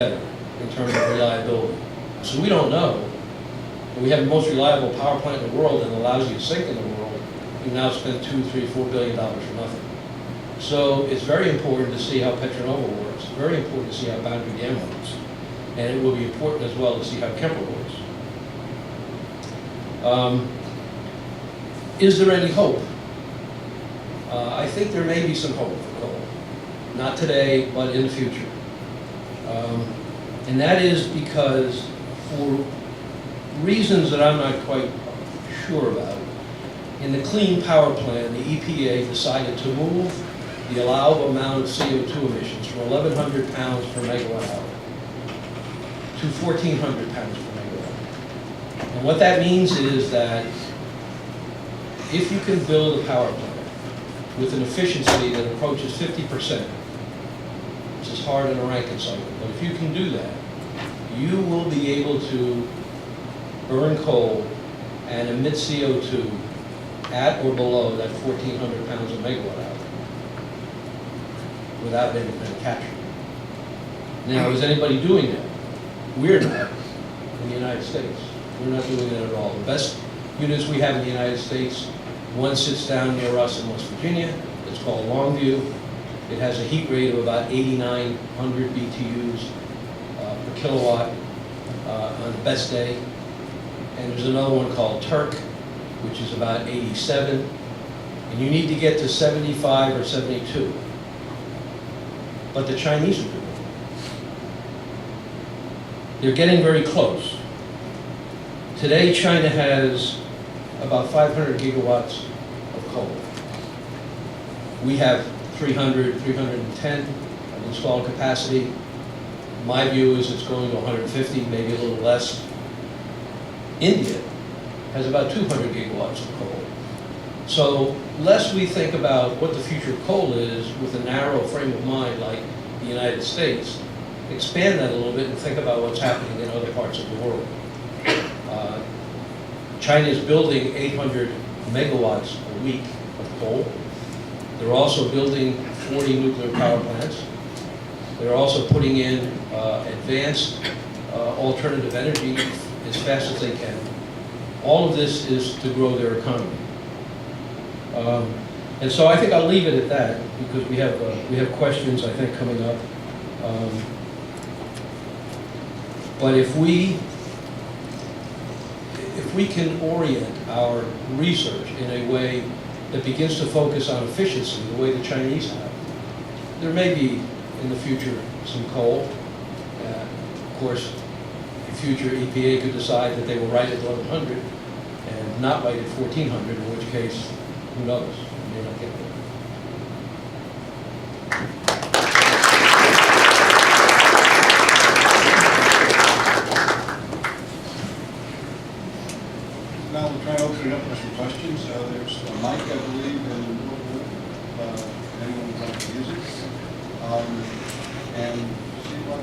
better in terms of reliability. So we don't know. And we have the most reliable power plant in the world and the lousiest sink in the world. You now spend $2, $3, $4 billion for nothing. So it's very important to see how Petronova works. Very important to see how Boundary Dam works. And it will be important as well to see how Kemper works. Is there any hope? I think there may be some hope for coal. Not today, but in the future. And that is because, for reasons that I'm not quite sure about, in the Clean Power Plan, the EPA decided to move the allowable amount of CO2 emissions from 1,100 pounds per megawatt hour to 1,400 pounds per megawatt hour. And what that means is that if you can build a power plant with an efficiency that approaches 50%, which is hard in a Rankine cycle, but if you can do that, you will be able to burn coal and emit CO2 at or below that 1,400 pounds a megawatt hour without any kind of capture. Now, is anybody doing that? We're not in the United States. We're not doing that at all. The best units we have in the United States, one sits down near us in West Virginia. It's called Longview. It has a heat rate of about 8,900 BTUs per kilowatt on the best day. And there's another one called Turk, which is about 87. And you need to get to 75 or 72. But the Chinese are doing it. They're getting very close. Today, China has about 500 gigawatts of coal. We have 300, 310 of installed capacity. My view is it's going to 150, maybe a little less. India has about 200 gigawatts of coal. So, lest we think about what the future of coal is with a narrow frame of mind like the United States, expand that a little bit and think about what's happening in other parts of the world. China is building 800 megawatts a week of coal. They're also building 40 nuclear power plants. They're also putting in advanced alternative energy as fast as they can. All of this is to grow their economy. And so I think I'll leave it at that because we have questions, I think, coming up. But if we can orient our research in a way that begins to focus on efficiency, the way the Chinese have, there may be in the future some coal. Of course, the future EPA could decide that they will write at 1,100 and not write at 1,400, in which case, who knows? We may not get there. Now we'll try to open it up for some questions. There's a mic, I believe, and anyone would like to use it. And see what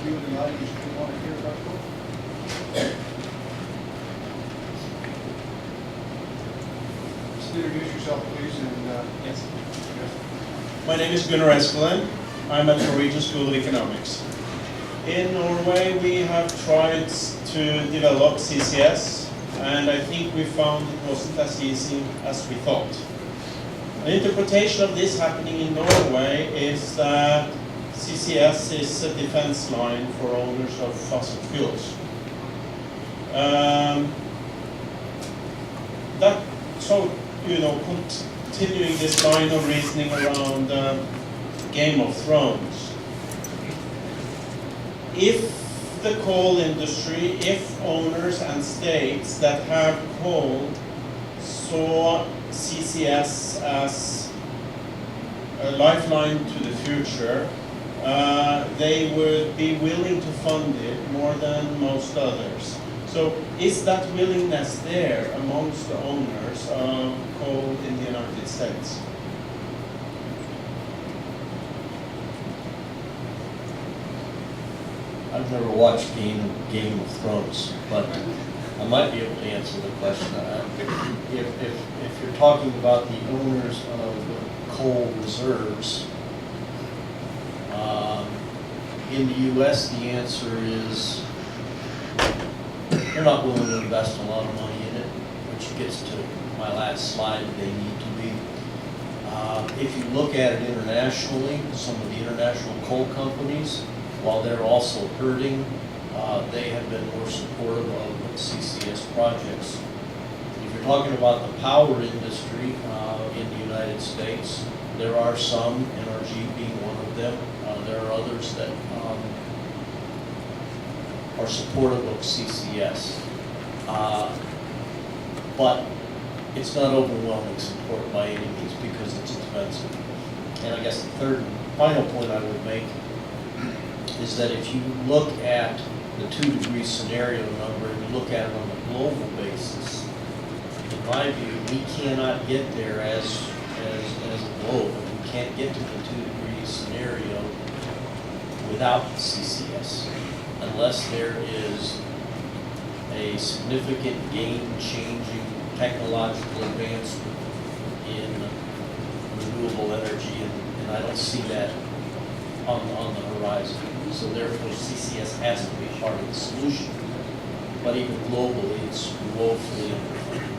you in the audience do want to hear about coal. Just introduce yourself, please. And yes. My name is Gunnar Eskelin. I'm at the Norwegian School of Economics. In Norway, we have tried to develop CCS, and I think we found it wasn't as easy as we thought. An interpretation of this happening in Norway is that CCS is a defense line for owners of fossil fuels. Continuing this line of reasoning around Game of Thrones, if the coal industry, if owners and states that have coal saw CCS as a lifeline to the future, they would be willing to fund it more than most others. So is that willingness there amongst the owners of coal in the United States? I've never watched Game of Thrones, but I might be able to answer the question. If you're talking about the owners of coal reserves, In the US, the answer is they're not willing to invest a lot of money in it, which gets to my last slide, they need to be. If you look at it internationally, some of the international coal companies, while they're also hurting, they have been more supportive of CCS projects. If you're talking about the power industry in the United States, there are some, NRG being one of them. There are others that are supportive of CCS. But it's not overwhelming support by any means because it's expensive. And I guess the third and final point I would make is that if you look at the 2-degree scenario number and you look at it on a global basis, in my view, we cannot get there as a globe. We can't get to the 2-degree scenario without CCS unless there is a significant game-changing technological advancement in renewable energy, and I don't see that on the horizon. So therefore, CCS has to be part of the solution. But even globally, it's woefully underfunded.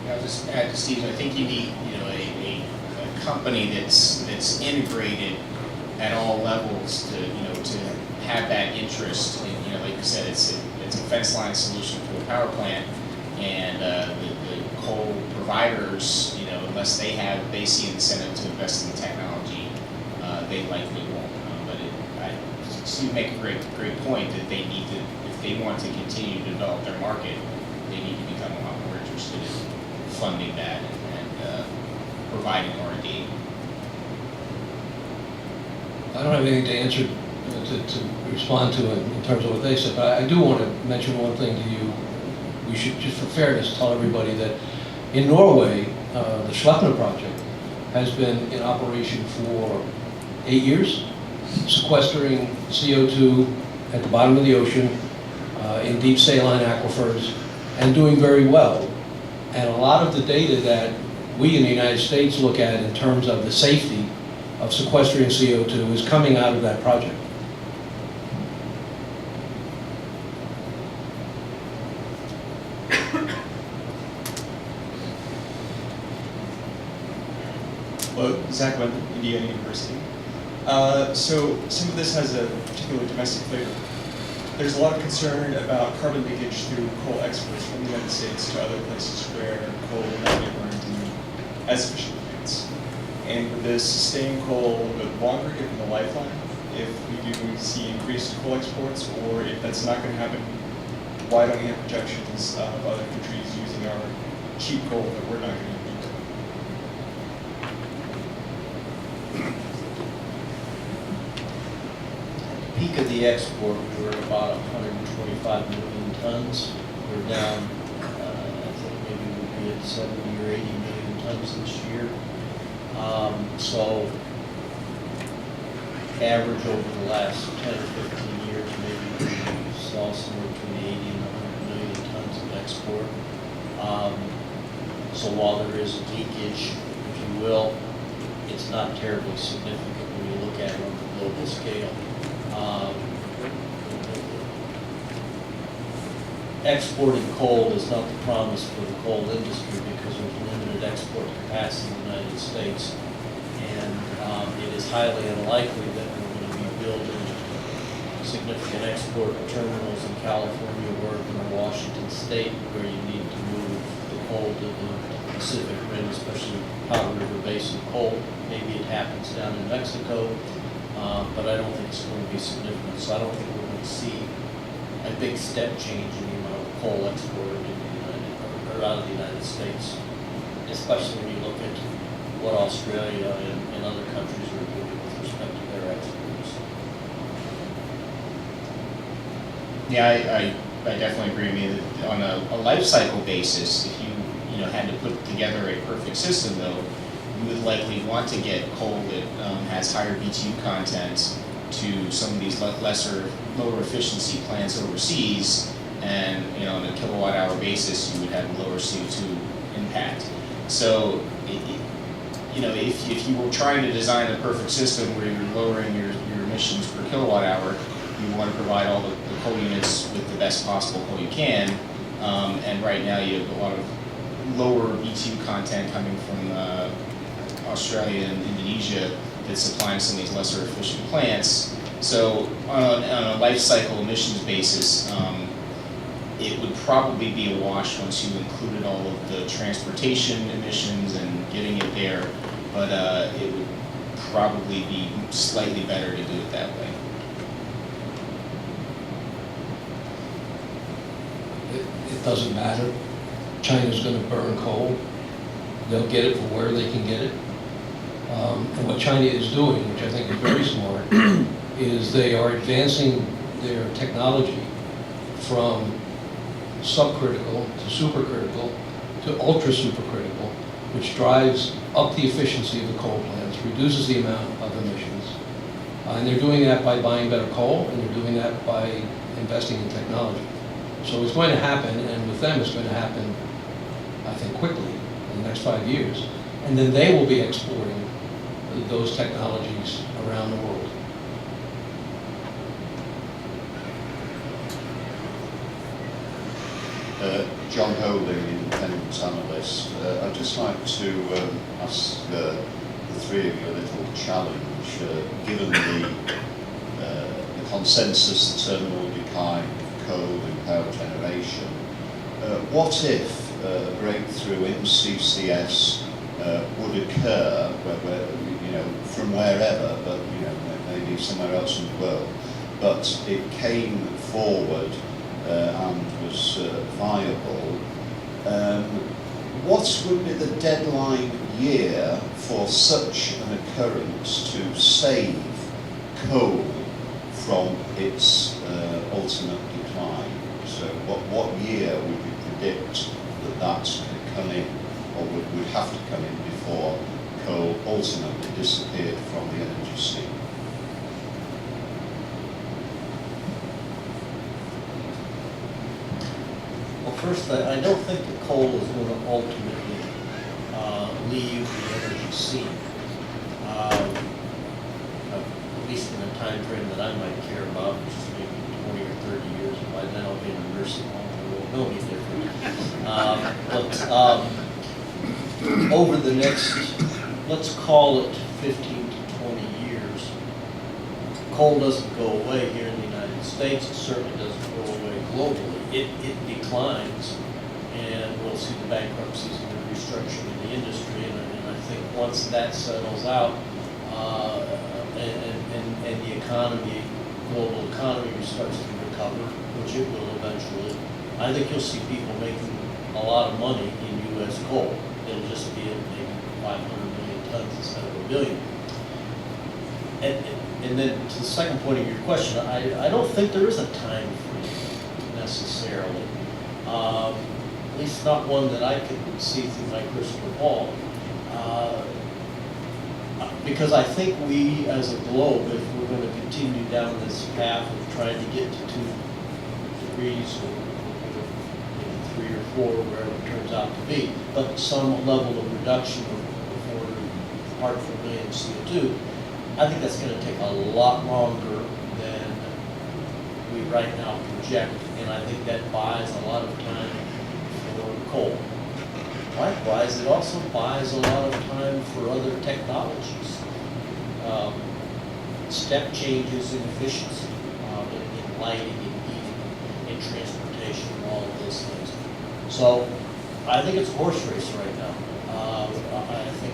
I'll just add to Steve, I think you need, a company that's integrated at all levels to, to have that interest in, like you said, it's a fence line solution for the power plant, and the coal providers, unless they see incentive to invest in the technology, they likely won't. Steve make a great point that they need to, if they want to continue to develop their market, they need to become a lot more interested in funding that and providing R&D. I don't have anything to answer, to respond to in terms of what they said, but I do want to mention one thing to you. We should, just for fairness, tell everybody that in Norway, the Sleipner project has been in operation for 8 years, sequestering CO2 at the bottom of the ocean, in deep saline aquifers, and doing very well. And a lot of the data that we in the United States look at in terms of the safety of sequestering CO2 is coming out of that project. Hello, Zach Webb, Indiana University. So some of this has a particular domestic flavor. There's a lot of concern about carbon leakage through coal exports from the United States to other places where coal will not get burned in as efficient plants. And would this sustain coal a little bit longer given the lifeline if we do see increased coal exports, or if that's not going to happen, why don't we have projections of other countries using our cheap coal that we're not going to use? Peak of the export, we were at about 125 million tons. We're down, I think maybe we'll be at 70 or 80 million tons this year. So average over the last 10 or 15 years, maybe we saw somewhere between 80 and 100 million tons of export. So while there is leakage, if you will, it's not terribly significant when you look at it on the global scale. Exporting coal is not the promise for the coal industry because there's limited export capacity in the United States, and it is highly unlikely that we're going to be building significant export terminals in California, Oregon, or Washington State where you need to move the coal to the Pacific Rim, especially Powder River Basin coal. Maybe it happens down in Mexico. But I don't think it's going to be significant. So I don't think we're going to see a big step change in the amount of coal exported in the or out of the United States, especially when you look at what Australia and other countries are doing with respect to their exports. Yeah, I definitely agree with you that on a life cycle basis, if you had to put together a perfect system, though, you would likely want to get coal that has higher BTU content to some of these lower efficiency plants overseas, and on a kilowatt hour basis, you would have lower CO2 impact. So you know, if you were trying to design a perfect system where you're lowering your emissions per kilowatt hour, you want to provide all the coal units with the best possible coal you can. And right now you have a lot of lower BTU content coming from Australia and Indonesia that's supplying some of these lesser efficient plants. So on a life cycle emissions basis, it would probably be a wash once you included all of the transportation emissions and getting it there, but it would probably be slightly better to do it that way. It doesn't matter. China's going to burn coal. They'll get it from where they can get it. And what China is doing, which I think is very smart, is they are advancing their technology from subcritical to supercritical to ultra supercritical, which drives up the efficiency of the coal plants, reduces the amount of emissions. And they're doing that by buying better coal, and they're doing that by investing in technology. So it's going to happen, and with them it's going to happen, I think, quickly in the next 5 years. And then they will be exporting those technologies around the world. John Holding, Independent Analyst. I'd just like to ask the three of you a little challenge. Given the consensus, the terminal decline of coal and power generation, what if a breakthrough in CCS would occur, from wherever, but maybe somewhere else in the world, but it came forward and was viable? What would be the deadline year for such an occurrence to save coal from its ultimate decline? So what year would you predict that could come in, or would have to come in before coal ultimately disappeared from the energy scene? Well, first, I don't think that coal is going to ultimately leave the energy scene, at least in a time frame that I might care about, which is maybe 20 or 30 years. By then I'll be in a nursing home, and won't know any different. But over the next, let's call it 15 to 20 years, coal doesn't go away here in the United States. It certainly doesn't go away globally. It declines, and we'll see the bankruptcies and the restructuring in the industry. And I think once that settles out, and the economy, global economy, starts to recover, which it will eventually, I think you'll see people making a lot of money in U.S. coal. It'll just be at maybe 500 million tons instead of 1 billion. And then to the second point of your question, I don't think there is a time frame necessarily, at least not one that I can see through my crystal ball. Because I think we, as a globe, if we're going to continue down this path of trying to get to 2 degrees or 3 or 4, wherever it turns out to be, but some level of reduction of 4 parts per million CO2, I think that's going to take a lot longer than we right now project, and I think that buys a lot of time for coal. Likewise, it also buys a lot of time for other technologies. Step changes in efficiency, in lighting, in heating, in transportation, and all of those things. So I think it's a horse race right now. I think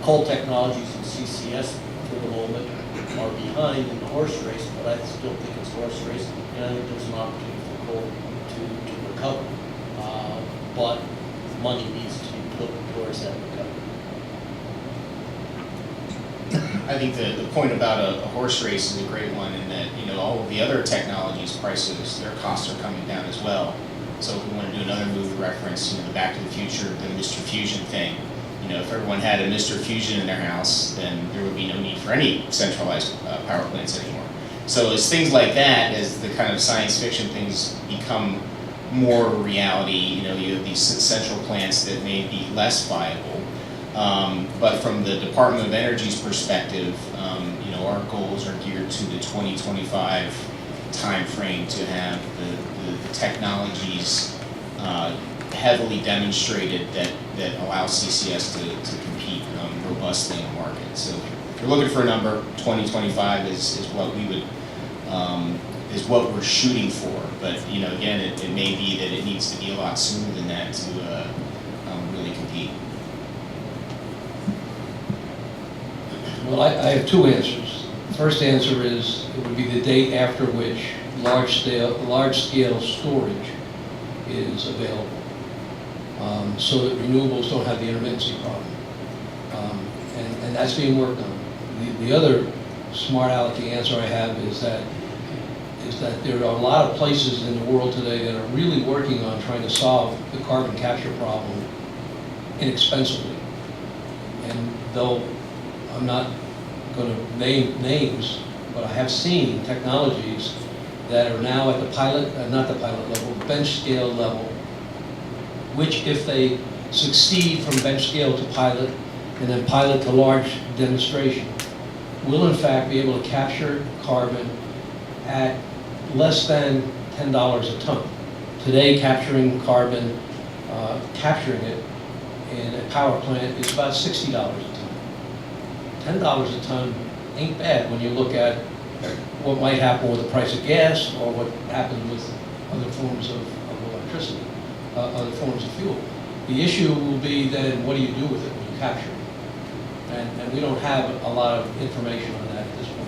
coal technologies and CCS for the moment are behind in the horse race, but I still think it's a horse race, and I think there's an opportunity for coal to recover. But money needs to be put towards that recovery. I think the point about a horse race is a great one in that, all of the other technologies, prices, their costs are coming down as well. So if we want to do another movie reference, the Back to the Future, the Mr. Fusion thing, if everyone had a Mr. Fusion in their house, then there would be no need for any centralized power plants anymore. So it's things like that, as the kind of science fiction things become more reality, you have these central plants that may be less viable. But from the Department of Energy's perspective, you know, our goals are geared to the 2025 timeframe to have the technologies heavily demonstrated that allow CCS to compete robustly in the market. So if you're looking for a number, 2025 is what we would is what we're shooting for. But you know, again, it may be that it needs to be a lot sooner than that to really compete. Well, I have two answers. First answer is it would be the date after which large-scale storage is available, so that renewables don't have the intermittency problem. And that's being worked on. The other smart alecky answer I have is that there are a lot of places in the world today that are really working on trying to solve the carbon capture problem inexpensively. And though I'm not going to name names, but I have seen technologies that are now at the pilot, not the pilot level, bench scale level, which if they succeed from bench scale to pilot and then pilot to large demonstration, will in fact be able to capture carbon at less than $10 a ton. Today, capturing carbon, capturing it in a power plant is about $60 a ton. $10 a ton ain't bad when you look at what might happen with the price of gas or what happens with other forms of electricity, other forms of fuel. The issue will be then, what do you do with it when you capture it? And we don't have a lot of information on that at this point.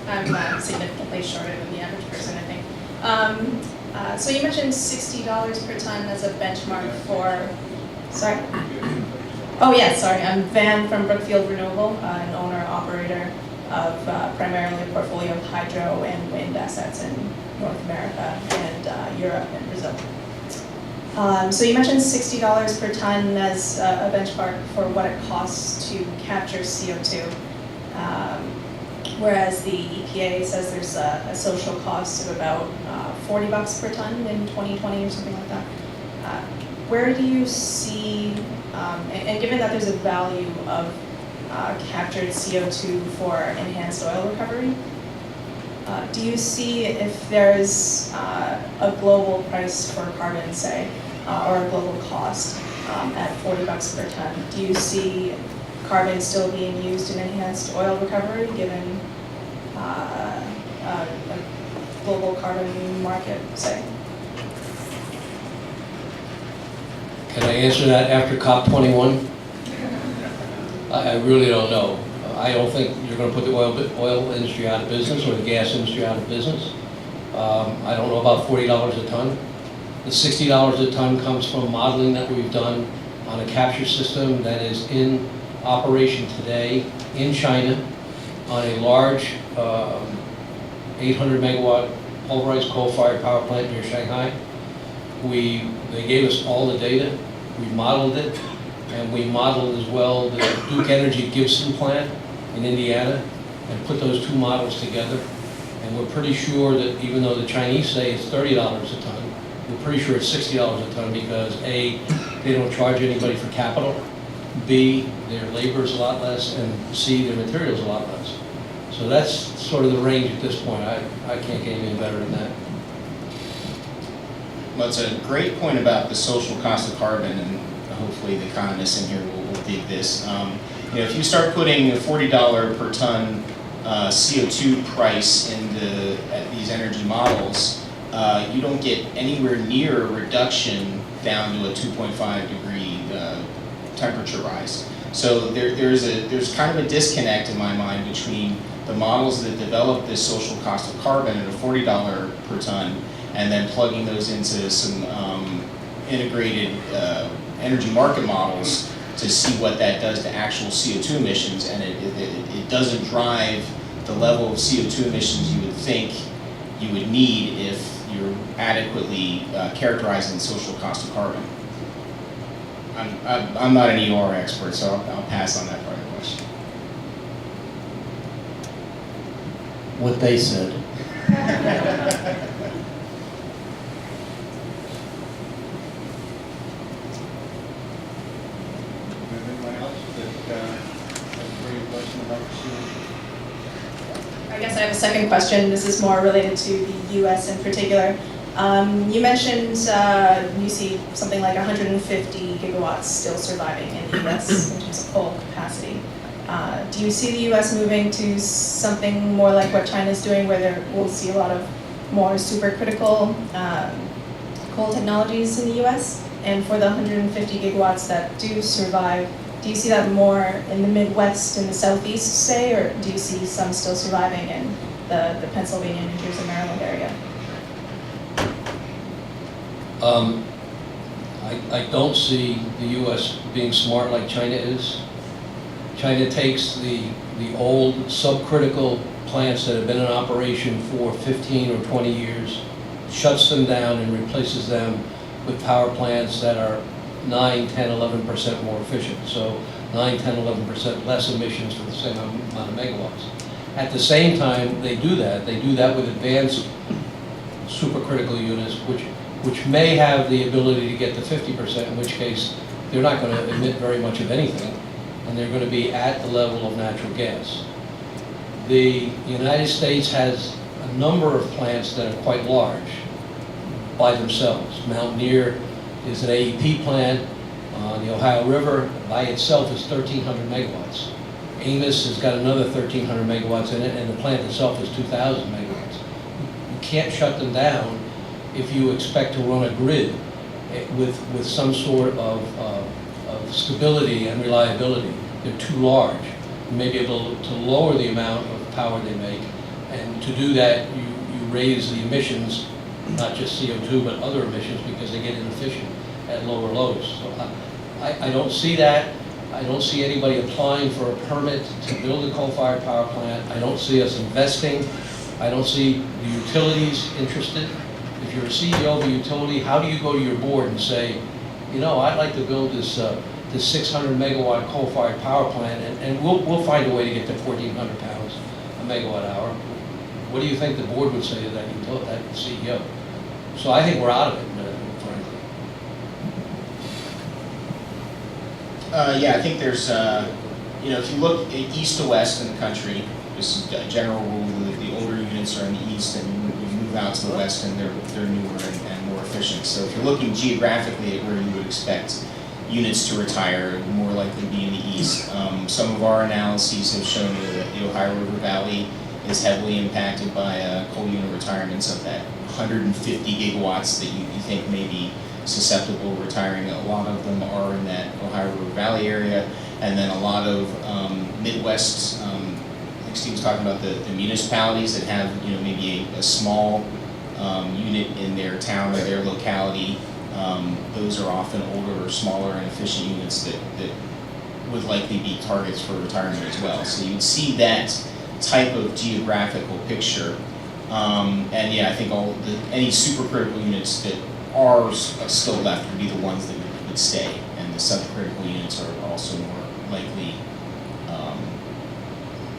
I'm significantly shorter than the average person, I think. So you mentioned $60 per ton as a benchmark for, sorry? Oh yeah, sorry, I'm Van from Brookfield Renewable, an owner-operator of primarily a portfolio of hydro and wind assets in North America and Europe and Brazil. So you mentioned $60 per ton as a benchmark for what it costs to capture CO2. Whereas the EPA says there's a social cost of about $40 per ton in 2020 or something like that. Where do you see, and given that there's a value of captured CO2 for enhanced oil recovery, do you see if there's a global price for carbon, say, or a global cost at $40 per ton? Do you see carbon still being used in enhanced oil recovery, given a global carbon market, say? Can I answer that after COP21? I really don't know. I don't think you're going to put the oil industry out of business or the gas industry out of business. I don't know about $40 a ton. The $60 a ton comes from modeling that we've done on a capture system that is in operation today in China on a large 800 megawatt pulverized coal-fired power plant near Shanghai. They gave us all the data, we modeled it, and we modeled as well the Duke Energy Gibson plant in Indiana and put those two models together. And we're pretty sure that even though the Chinese say it's $30 a ton, we're pretty sure it's $60 a ton because A, they don't charge anybody for capital, B, their labor is a lot less, and C, their material is a lot less. So that's sort of the range at this point. I can't get anything better than that. Well, it's a great point about the social cost of carbon, and hopefully the economists in here will dig this. You know, if you start putting a $40 per ton CO2 price at these energy models, you don't get anywhere near a reduction down to a 2.5 degree temperature rise. So there's kind of a disconnect in my mind between the models that develop this social cost of carbon at a $40 per ton and then plugging those into some integrated energy market models to see what that does to actual CO2 emissions, and it doesn't drive the level of CO2 emissions you would think you would need if you're adequately characterizing the social cost of carbon. I'm not an EOR expert, so I'll pass on that part of the question. what they said. Anyone else that has a question about the solution? I guess I have a second question. This is more related to the U.S. in particular. You mentioned you see something like 150 gigawatts still surviving in the U.S. in terms of coal capacity. Do you see the U.S. moving to something more like what China's doing, where we'll see a lot of more supercritical coal technologies in the U.S.? And for the 150 gigawatts that do survive, do you see that more in the Midwest and the Southeast, say, or do you see some still surviving in the Pennsylvania, New Jersey, Maryland area? I don't see the U.S. being smart like China is. China takes the old subcritical plants that have been in operation for 15 or 20 years, shuts them down and replaces them with power plants that are 9, 10, 11% more efficient. So 9, 10, 11% less emissions for the same amount of megawatts. At the same time they do that with advanced supercritical units, which may have the ability to get to 50%, in which case they're not going to emit very much of anything, and they're going to be at the level of natural gas. The United States has a number of plants that are quite large by themselves. Mountaineer is an AEP plant on the Ohio River. By itself is 1,300 megawatts. Amos has got another 1,300 megawatts in it, and the plant itself is 2,000 megawatts. You can't shut them down if you expect to run a grid with some sort of stability and reliability. They're too large. You may be able to lower the amount of power they make, and to do that you raise the emissions, not just CO2 but other emissions, because they get inefficient at lower loads. So I don't see that. I don't see anybody applying for a permit to build a coal-fired power plant. I don't see us investing. I don't see the utilities interested. If you're a CEO of a utility, how do you go to your board and say, you know, I'd like to build this 600 megawatt coal-fired power plant, and we'll find a way to get to 1,400 pounds a megawatt hour. What do you think the board would say to that CEO? So I think we're out of it, frankly. Yeah, I think there's, if you look at east to west in the country, this is a general rule that the older units are in the east, and you move out to the west and they're newer and more efficient. So if you're looking geographically at where you would expect units to retire, more likely to be in the east. Some of our analyses have shown that the Ohio River Valley is heavily impacted by coal unit retirements of that 150 gigawatts that you think may be susceptible to retiring. A lot of them are in that Ohio River Valley area, and then a lot of Midwest, I think Steve was talking about the municipalities that have maybe a small unit in their town or their locality. Those are often older, smaller, and efficient units that would likely be targets for retirement as well. So you'd see that type of geographical picture. And yeah, I think any supercritical units that are still left would be the ones that would stay, and the subcritical units are also more likely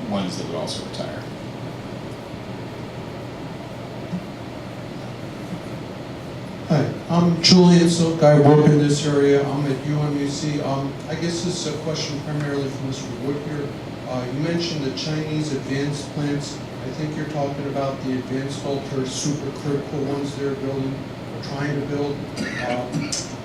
ones that would also retire. Hi, I'm Julian Silk. I work in this area. I'm at UMUC. I guess this is a question primarily for Mr. Wood here. You mentioned the Chinese advanced plants. I think you're talking about the advanced ultra supercritical ones they're building or trying to build.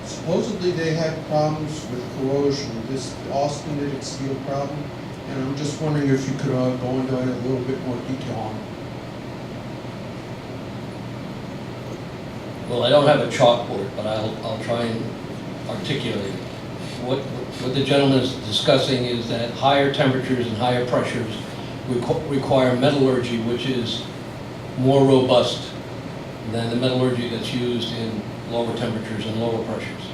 Supposedly they have problems with corrosion, this austenitic steel problem, and I'm just wondering if you could go into it a little bit more detail on it. Well, I don't have a chalkboard, but I'll try and articulate it. What the gentleman is discussing is that higher temperatures and higher pressures require metallurgy which is more robust than the metallurgy that's used in lower temperatures and lower pressures.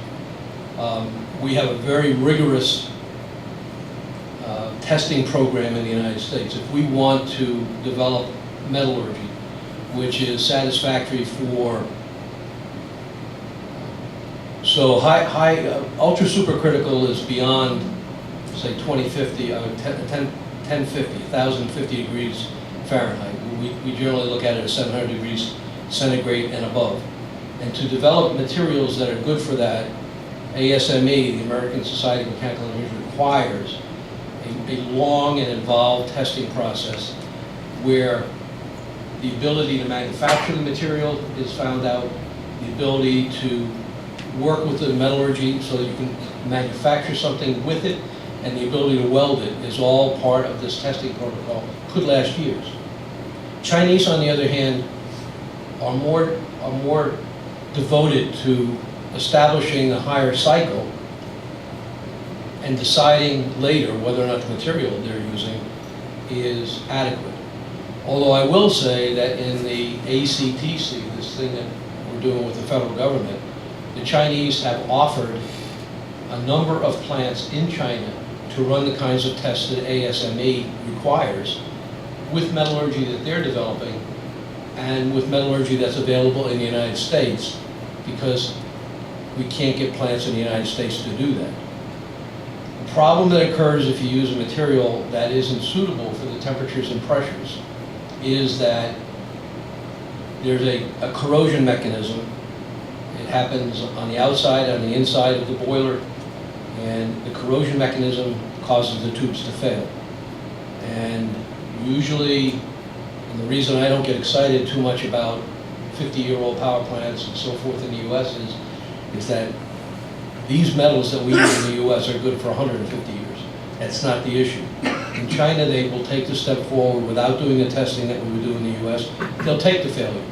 We have a very rigorous testing program in the United States. If we want to develop metallurgy which is satisfactory for ultra supercritical is beyond, say, 2050, 1050, 1050 degrees Fahrenheit. we generally look at it as 700 degrees centigrade and above. And to develop materials that are good for that, ASME, the American Society of Mechanical Engineers, requires a long and involved testing process where the ability to manufacture the material is found out, the ability to work with the metallurgy so that you can manufacture something with it, and the ability to weld it is all part of this testing protocol. Could last years. Chinese, on the other hand, are more devoted to establishing a higher cycle and deciding later whether or not the material they're using is adequate. Although I will say that in the ACTC, this thing that we're doing with the federal government, the Chinese have offered a number of plants in China to run the kinds of tests that ASME requires with metallurgy that they're developing and with metallurgy that's available in the United States, because we can't get plants in the United States to do that. The problem that occurs if you use a material that isn't suitable for the temperatures and pressures is that there's a corrosion mechanism. It happens on the outside, on the inside of the boiler, and the corrosion mechanism causes the tubes to fail. And usually, and the reason I don't get excited too much about 50-year-old power plants and so forth in the US is that these metals that we use in the US are good for 150 years. That's not the issue. In China, they will take the step forward without doing the testing that we would do in the US. They'll take the failure.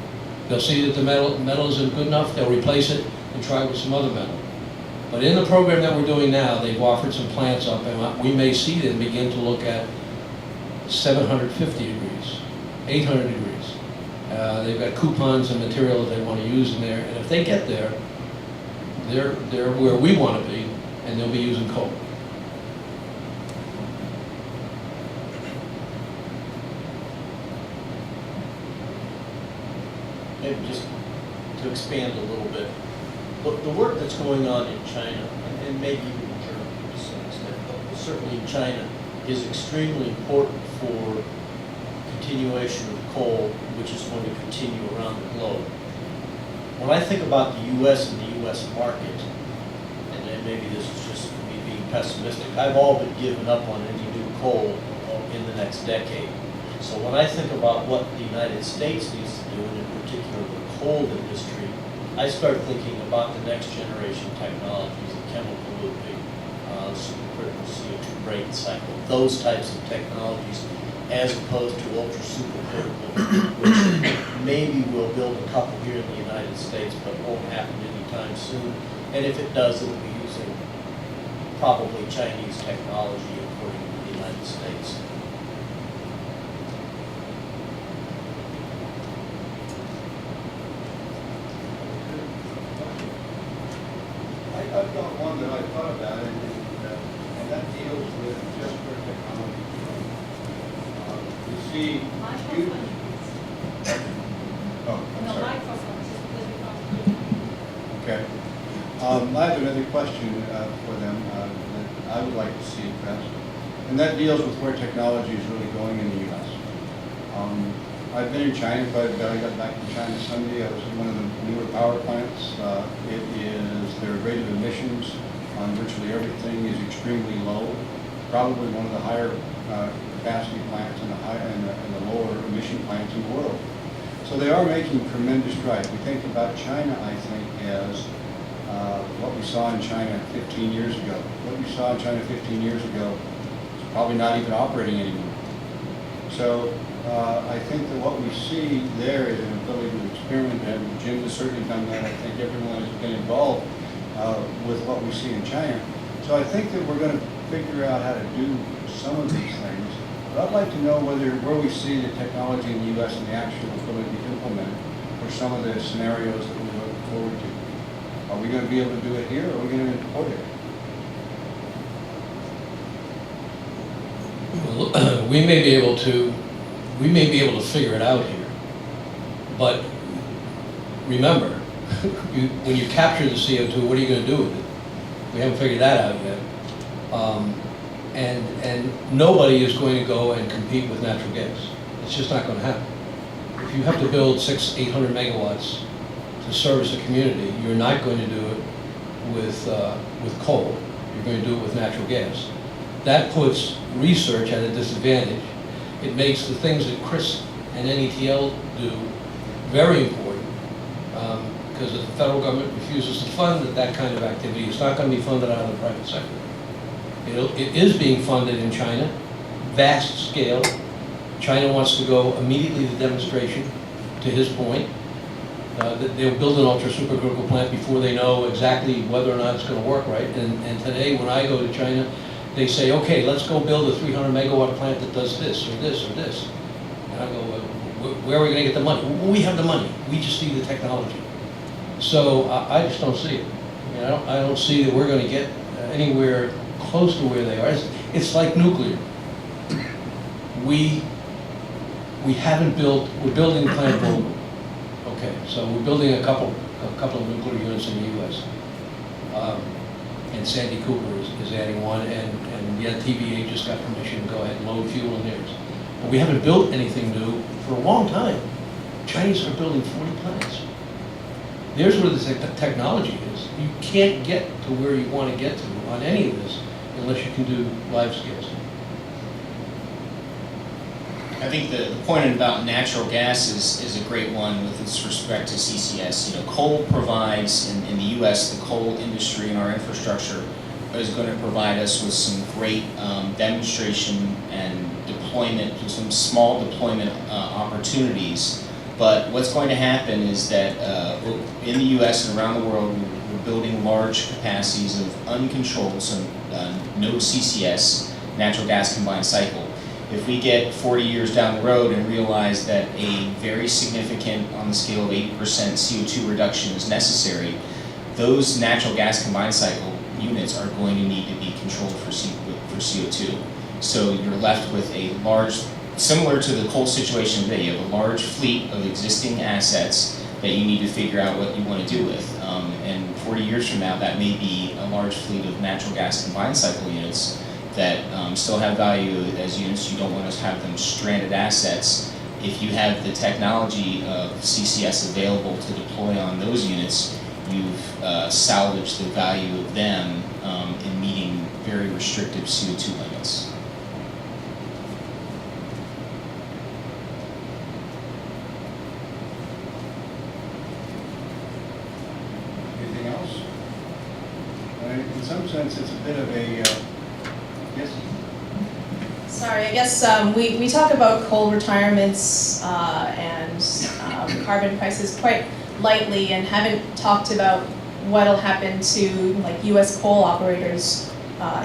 They'll see that the metal isn't good enough, they'll replace it and try with some other metal. But in the program that we're doing now, they've offered some plants up, and we may see them begin to look at 750 degrees, 800 degrees. They've got coupons and material that they want to use in there, and if they get there, they're where we want to be, and they'll be using coal. Maybe just to expand a little bit, the work that's going on in China, and maybe even in Germany to some extent, but certainly in China, is extremely important for continuation of coal, which is going to continue around the globe. When I think about the U.S. and the U.S. market, and then maybe this is just me being pessimistic, I've all but given up on any new coal in the next decade. So when I think about what the United States needs to do, and in particular the coal industry, I start thinking about the next generation technologies, the chemical looping, supercritical CO2 break cycle, those types of technologies, as opposed to ultra supercritical, which maybe we'll build a couple here in the United States, but won't happen anytime soon. And if it does, it'll be using probably Chinese technology according to the United States. I've got one that I thought about, and that deals with just where technology goes. You see, oh, I'm sorry. Okay. I have another question for them that I would like to see addressed, and that deals with where technology is really going in the U.S. I've been in China, but I got back from China Sunday. I was in one of the newer power plants. Their rate of emissions on virtually everything is extremely low. Probably one of the higher capacity plants and the lower emission plants in the world. So they are making tremendous strides. We think about China, I think, as what we saw in China 15 years ago. What we saw in China 15 years ago is probably not even operating anymore. So I think that what we see there is an ability to experiment, and Jim has certainly done that. I think everyone has been involved with what we see in China. So I think that we're going to figure out how to do some of these things. But I'd like to know where we see the technology in the U.S. and the actual ability to implement it for some of the scenarios that we look forward to. Are we going to be able to do it here, or are we going to import it? Well, we may be able to figure it out here, but remember, when you capture the CO2, what are you going to do with it? We haven't figured that out yet. And nobody is going to go and compete with natural gas. It's just not going to happen. if you have to build 800 megawatts to service a community, you're not going to do it with coal. You're going to do it with natural gas. That puts research at a disadvantage. It makes the things that Chris and NETL do very important, because if the federal government refuses to fund that kind of activity, it's not going to be funded out of the private sector. It is being funded in China, vast scale. China wants to go immediately to demonstration, to his point. They'll build an ultra supercritical plant before they know exactly whether or not it's going to work right. And today, when I go to China, they say, okay, let's go build a 300 megawatt plant that does this or this or this. And I go, where are we going to get the money? Well, we have the money. We just need the technology. So I just don't see it. I don't see that we're going to get anywhere close to where they are. It's like nuclear. We haven't built. We're building a plant globally. Okay, so we're building a couple of nuclear units in the U.S. And Sandy Cooper is adding one, and yet TVA just got permission to go ahead and load fuel in theirs. But we haven't built anything new for a long time. Chinese are building 40 plants. There's where the technology is. You can't get to where you want to get to on any of this unless you can do live scales. I think the point about natural gas is a great one with respect to CCS. Coal provides, in the U.S., the coal industry and our infrastructure is going to provide us with some great demonstration and deployment, some small deployment opportunities. But what's going to happen is that in the U.S. and around the world, we're building large capacities of uncontrolled, so no CCS, natural gas combined cycle. If we get 40 years down the road and realize that a very significant, on the scale of 80% CO2 reduction is necessary, those natural gas combined cycle units are going to need to be controlled for CO2. So you're left with a large, similar to the coal situation today, you have a large fleet of existing assets that you need to figure out what you want to do with. And 40 years from now, that may be a large fleet of natural gas combined cycle units that still have value as units. You don't want to have them stranded assets. If you have the technology of CCS available to deploy on those units, you've salvaged the value of them in meeting very restrictive CO2 limits. Anything else? In some sense, it's a bit of a, yes? Sorry, I guess we talk about coal retirements and carbon prices quite lightly and haven't talked about what'll happen to like U.S. coal operators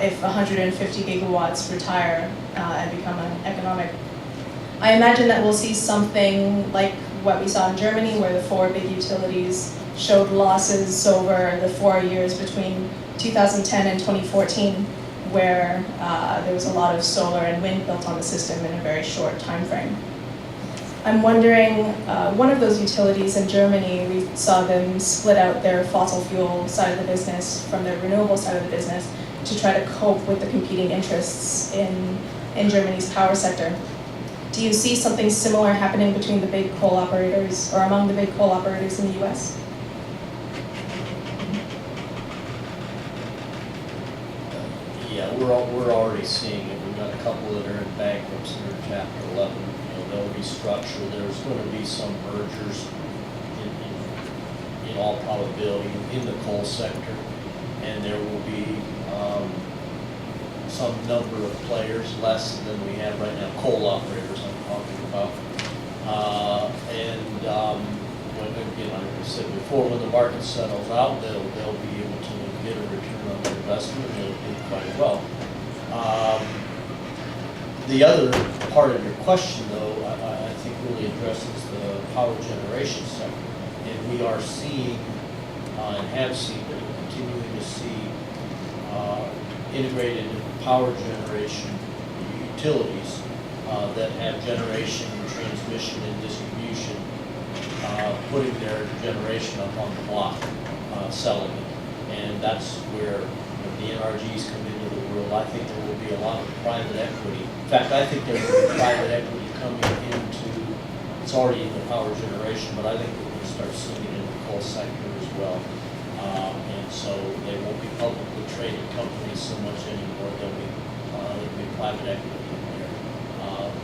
if 150 gigawatts retire and become uneconomic. I imagine that we'll see something like what we saw in Germany, where the 4 big utilities showed losses over the 4 years between 2010 and 2014, where there was a lot of solar and wind built on the system in a very short time frame. I'm wondering, one of those utilities in Germany, we saw them split out their fossil fuel side of the business from their renewable side of the business to try to cope with the competing interests in Germany's power sector. Do you see something similar happening between the big coal operators, or among the big coal operators in the US? Yeah, we're already seeing it. We've got a couple that are in bankruptcy or Chapter 11. They'll restructure. There's going to be some mergers in all probability in the coal sector, and there will be some number of players, less than we have right now, coal operators I'm talking about. When, again, like I said before, when the market settles out, they'll be able to get a return on their investment, and they'll do quite well. The other part of your question, though, I think really addresses the power generation sector. And we are seeing, and have seen, but continuing to see, integrated power generation utilities that have generation, transmission, and distribution, putting their generation up on the block, selling it. And that's where the NRGs come into the world. I think there will be a lot of private equity. In fact, I think there will be private equity coming into it's already in the power generation, but I think we're going to start seeing it in the coal sector as well. And so they won't be publicly traded companies so much anymore. There'll be private equity in there,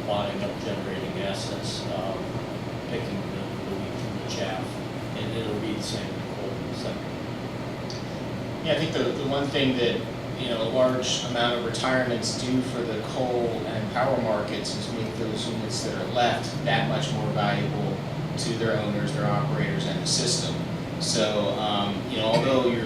buying up generating assets, picking the wheat from the chaff, and it'll be the same in the coal sector. Yeah, I think the one thing that, you know, a large amount of retirements do for the coal and power markets is make those units that are left that much more valuable to their owners, their operators, and the system. So, you know, although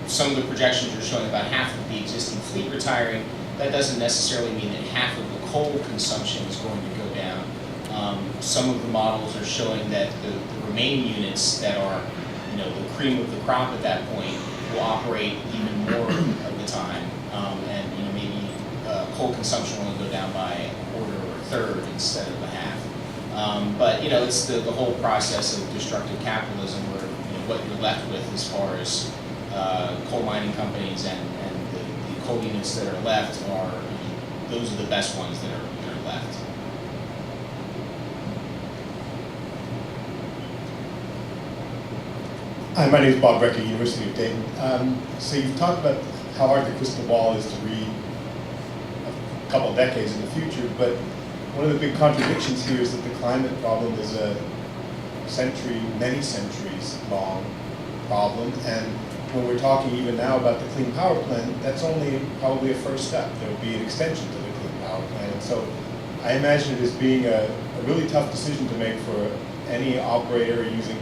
some of the projections are showing about half of the existing fleet retiring, that doesn't necessarily mean that half of the coal consumption is going to go down. Some of the models are showing that the remaining units that are, you know, the cream of the crop at that point will operate even more of the time, and, you know, maybe coal consumption will only go down by a quarter or a third instead of a half. But, you know, it's the whole process of destructive capitalism where, you know, what you're left with as far as coal mining companies and the coal units that are left are, those are the best ones that are left. Hi, my name is Bob Brecker, University of Dayton. So you've talked about how hard the crystal ball is to read a couple of decades in the future, but one of the big contradictions here is that the climate problem is a century, many centuries long problem, and when we're talking even now about the Clean Power Plan, that's only probably a first step. There will be an extension to the Clean Power Plan, and so I imagine it as being a really tough decision to make for any operator using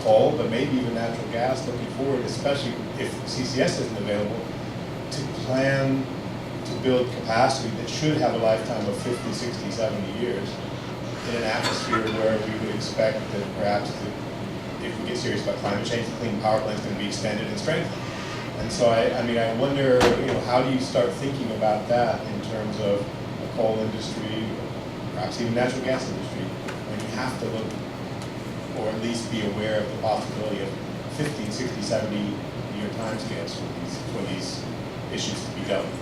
coal, but maybe even natural gas looking forward, especially if CCS isn't available, to plan to build capacity that should have a lifetime of 50, 60, 70 years in an atmosphere where we would expect that perhaps if we get serious about climate change, the Clean Power Plan is going to be extended and strengthened. And so I mean, I wonder, you know, how do you start thinking about that in terms of the coal industry, perhaps even natural gas industry, when you have to look or at least be aware of the possibility of 50, 60, 70-year timescales for these issues to be dealt with.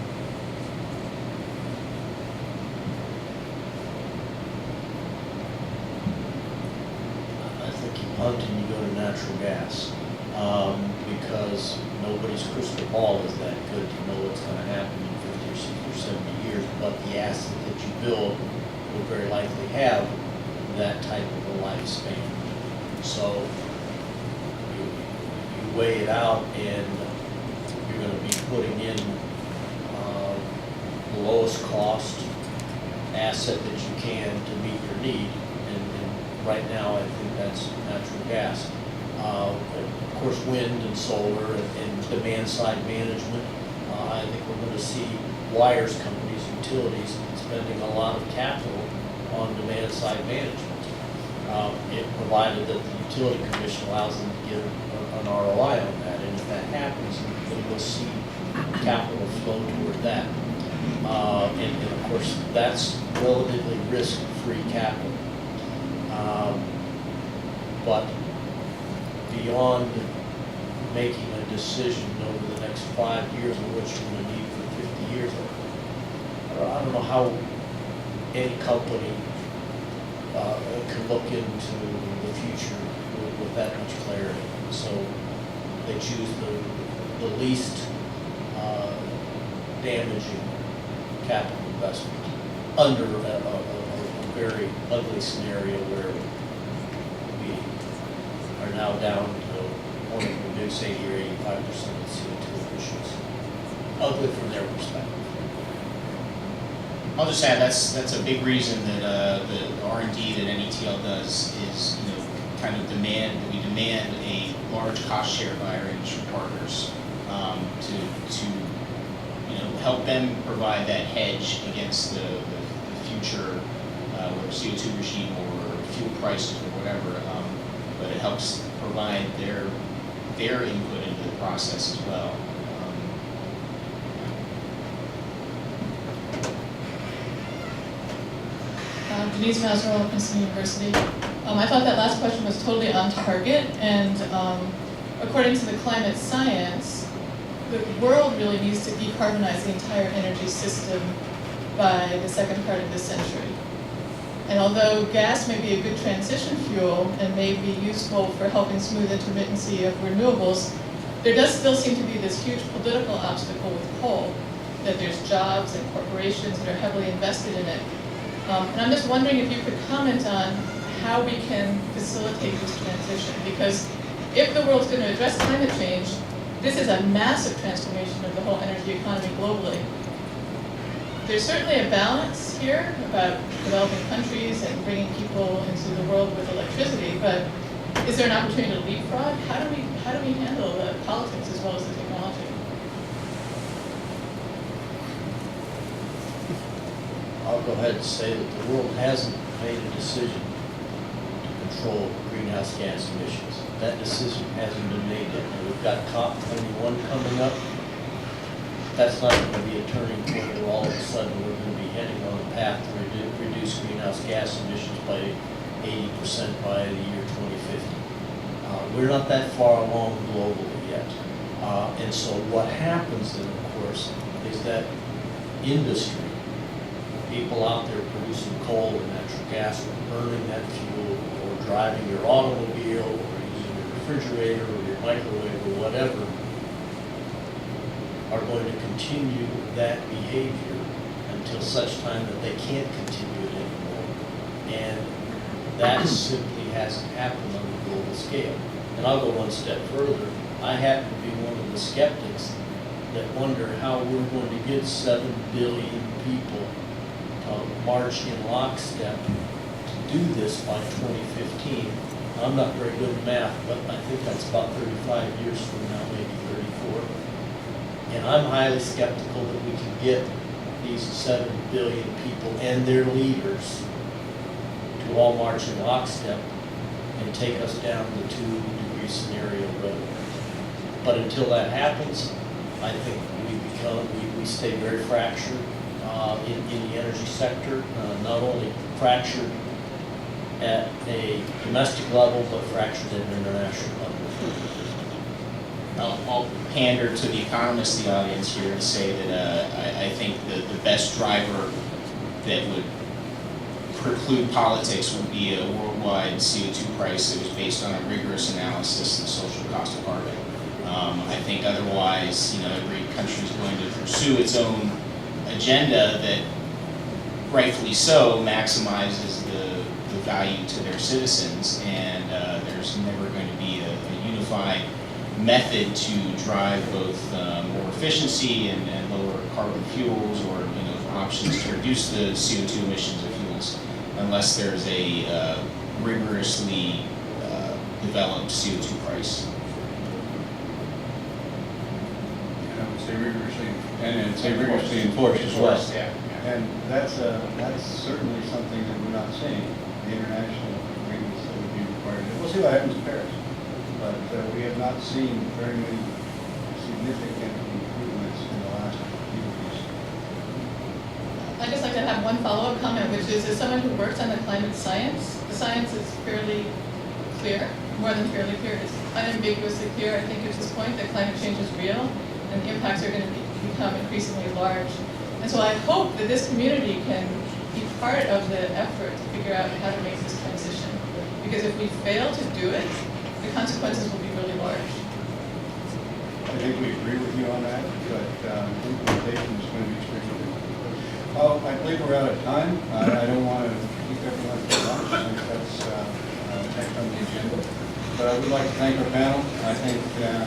I think you punt and you go to natural gas, because nobody's crystal ball is that good to know what's going to happen in 50 or 60 or 70 years, but the asset that you build will very likely have that type of a lifespan. So you weigh it out, and you're going to be putting in the lowest cost asset that you can to meet your need. And right now, I think that's natural gas. Of course, wind and solar and demand side management. I think we're going to see wires companies, utilities, spending a lot of capital on demand side management. It provided that the utility commission allows them to get an ROI on that, and if that happens, then we'll see capital flow toward that. And of course, that's relatively risk-free capital. But beyond making a decision over the next 5 years on what you're going to need for 50 years, I don't know how any company can look into the future with that much clarity. So they choose the least damaging capital investment under a very ugly scenario where we are now down to wanting to reduce 80 or 85% of CO2 emissions. Ugly from their perspective. I'll just add that's a big reason that the R&D that NETL does is, you know, kind of we demand a large cost share by our industry partners to you know, help them provide that hedge against the future whether CO2 regime or fuel prices or whatever, but it helps provide their input into the process as well. Denise Mazerol, Princeton University. I thought that last question was totally on target, and according to the climate science, the world really needs to decarbonize the entire energy system by the second part of this century. And although gas may be a good transition fuel and may be useful for helping smooth intermittency of renewables, there does still seem to be this huge political obstacle with coal, that there's jobs and corporations that are heavily invested in it. And I'm just wondering if you could comment on how we can facilitate this transition, because if the world's going to address climate change, this is a massive transformation of the whole energy economy globally. There's certainly a balance here about developing countries and bringing people into the world with electricity, but is there an opportunity to leapfrog? How do we handle the politics as well as the technology? I'll go ahead and say that the world hasn't made a decision to control greenhouse gas emissions. That decision hasn't been made yet. And we've got COP21 coming up. That's not going to be a turning point where all of a sudden we're going to be heading on a path to reduce greenhouse gas emissions by 80% by the year 2050. We're not that far along globally yet. And so what happens then, of course, is that industry, people out there producing coal or natural gas or burning that fuel or driving your automobile or using your refrigerator or your microwave or whatever, are going to continue that behavior until such time that they can't continue it anymore. And that simply hasn't happened on a global scale. And I'll go one step further. I happen to be one of the skeptics that wonder how we're going to get 7 billion people to march in lockstep to do this by 2015. I'm not very good at math, but I think that's about 35 years from now, maybe 34. And I'm highly skeptical that we can get these 7 billion people and their leaders to all march in lockstep and take us down the 2-degree scenario road. But until that happens, I think we stay very fractured in the energy sector, not only fractured at a domestic level, but fractured at an international level. I'll pander to the economists in the audience here and say that I think the best driver that would preclude politics would be a worldwide CO2 price that was based on a rigorous analysis of the social cost of carbon. I think otherwise, every country is going to pursue its own agenda that, rightfully so, maximizes the value to their citizens, and there's never going to be a unified method to drive both more efficiency and lower carbon fuels, or options to reduce the CO2 emissions of fuels, unless there's a rigorously developed CO2 price. And I would say rigorously enforced as well. Yeah. And that's certainly something that we're not seeing, the international agreements that would be required. We'll see what happens in Paris. But we have not seen very many significant improvements in the last few years. I'd just like to have one follow-up comment, which is, as someone who works on the climate science, the science is fairly clear, more than fairly clear. It's unambiguously clear, I think, at this point, that climate change is real and the impacts are going to become increasingly large. And so I hope that this community can be part of the effort to figure out how to make this transition. Because if we fail to do it, the consequences will be really large. I think we agree with you on that, but implementation is going to be extremely difficult. I believe we're out of time. I don't want to keep everyone for lunch. I think that's next on the agenda. But I would like to thank our panel. I think that